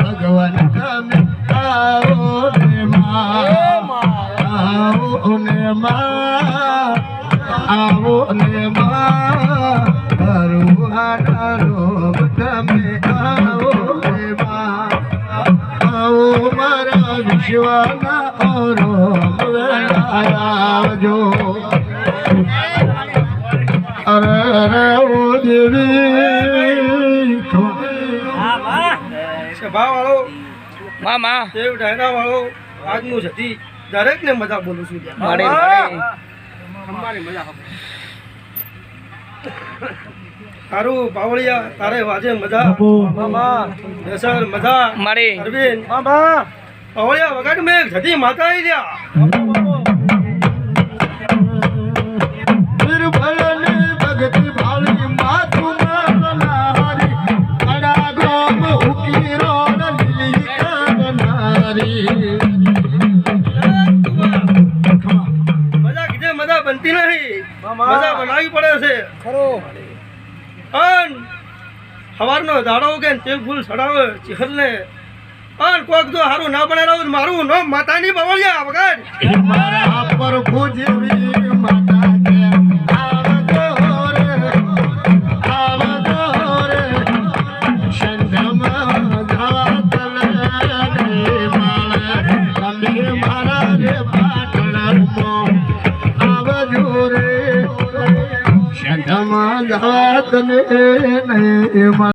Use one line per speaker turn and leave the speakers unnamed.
ભગવાન તમે આવો ને આવો ને આવો ને ભગવાન રોમ તમે આવો ને આવો મારા વિશ્વના રોમ આવજો અરે ઓ દેવી
સભાવાળો મામા દેવ ડાયરાવાળો આજનું જતી દરેકને મજા બોલું છું અમારી મજા તારું બાવળિયા તારે વાજે મજા મામા દેસર મજા મારી અરવિંદ મામા બાવળિયા વગાડ મેં જતી માતા આવી ગયા
ભગતી ભાળી માતું નારી અડા ગ્રામ ઉકી રોડ લીલી કાનારી
મજા કીધે મજા બનતી નહીં મજા બનાવવી પડે છે ખરો અન સવારનો દાડો કે તેલ ફૂલ ચડાવે ચહેરને અન કોક જો હારું ના બનાવ્યું મારું નો માતાની બાવળિયા વગાડ
મારા પર ભુજવી માતા કે આવજો રે સંધમાં ધાવત લે માળે તમે મારા રે પાટણમો આવજો રે સંધમાં ધાવત લે